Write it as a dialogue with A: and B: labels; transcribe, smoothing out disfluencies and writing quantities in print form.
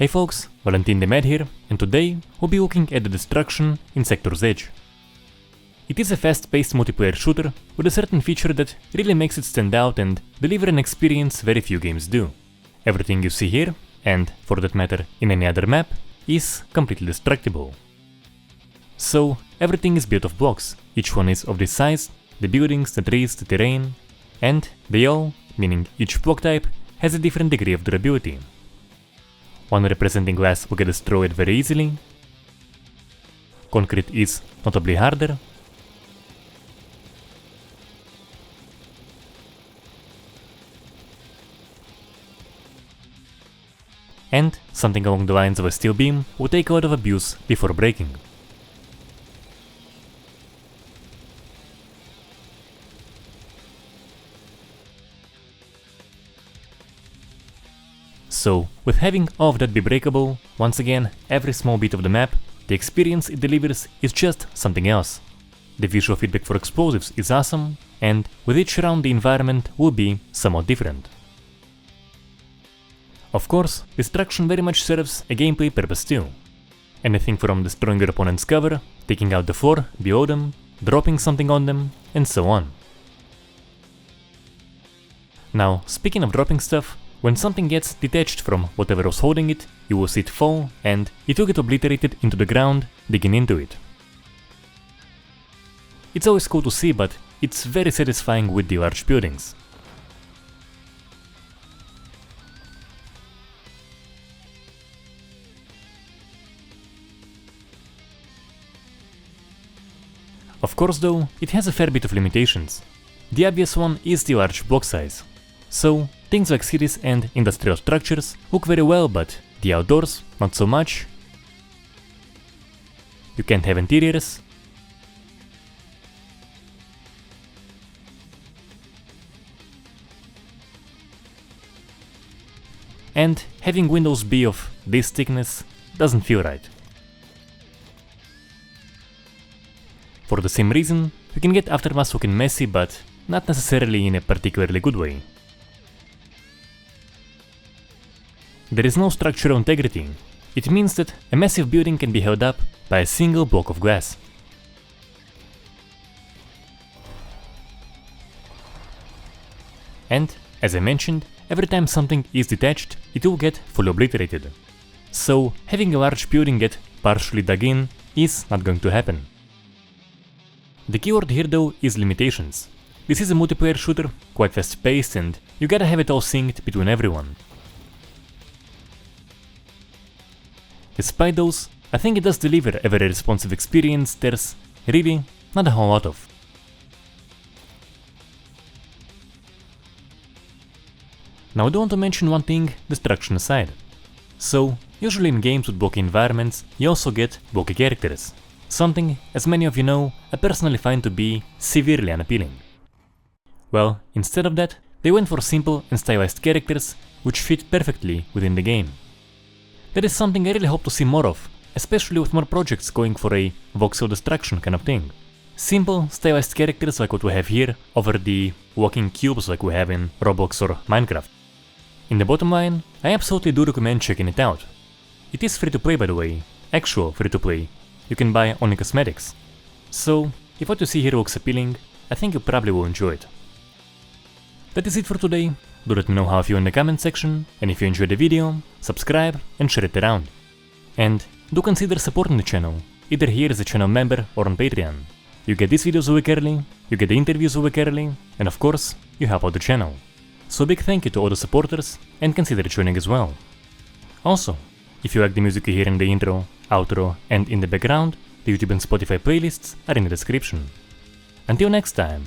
A: Hey folks, Valentin the Mad here, and today we'll be looking at the destruction in Sector's Edge. It is a fast-paced multiplayer shooter with a certain feature that really makes it stand out and deliver an experience very few games do. Everything you see here, and for that matter in any other map, is completely destructible. So everything is built of blocks, each one is of this size, the buildings, the trees, the terrain, and they all, meaning each block type, has a different degree of durability. One representing glass will get destroyed very easily, concrete is notably harder, and something along the lines of a steel beam will take a lot of abuse before breaking. So, with having all of that be breakable, once again, every small bit of the map, the experience it delivers is just something else. The visual feedback for explosives is awesome, and with each round the environment will be somewhat different. Of course, destruction very much serves a gameplay purpose too. Anything from destroying your opponent's cover, taking out the floor below them, dropping something on them, and so on. Now, speaking of dropping stuff, when something gets detached from whatever was holding it, you will see it fall and it will get obliterated into the ground, digging into it. It's always cool to see, but it's very satisfying with the large buildings. Of course though, it has a fair bit of limitations. The obvious one is the large block size. So, things like cities and industrial structures look very well, but the outdoors, not so much. You can't have interiors. And having windows be of this thickness doesn't feel right. For the same reason, you can get aftermath looking messy, but not necessarily in a particularly good way. There is no structural integrity. It means that a massive building can be held up by a single block of glass. And, as I mentioned, every time something is detached, it will get fully obliterated. So, having a large building get partially dug in is not going to happen. The keyword here though is limitations. This is a multiplayer shooter, quite fast paced, and you gotta have it all synced between everyone. Despite those, I think it does deliver a very responsive experience there's really not a whole lot of. Now I do want to mention one thing, destruction aside. So, usually in games with blocky environments, you also get blocky characters. Something, as many of you know, I personally find to be severely unappealing. Well, instead of that, they went for simple and stylized characters which fit perfectly within the game. That is something I really hope to see more of, especially with more projects going for a voxel destruction kind of thing. Simple, stylized characters like what we have here over the walking cubes like we have in Roblox or Minecraft. In the bottom line, I absolutely do recommend checking it out. It is free to play, by the way, actual free to play. You can buy only cosmetics. So, if what you see here looks appealing, I think you probably will enjoy it. That is it for today. Do let me know how you feel in the comment section, and if you enjoyed the video, subscribe and share it around. And do consider supporting the channel, either here as a channel member or on Patreon. You get these videos a week early, you get the interviews a week early, and of course, you help out the channel. So big thank you to all the supporters, and consider joining as well. Also, if you like the music you hear in the intro, outro, and in the background, the YouTube and Spotify playlists are in the description. Until next time.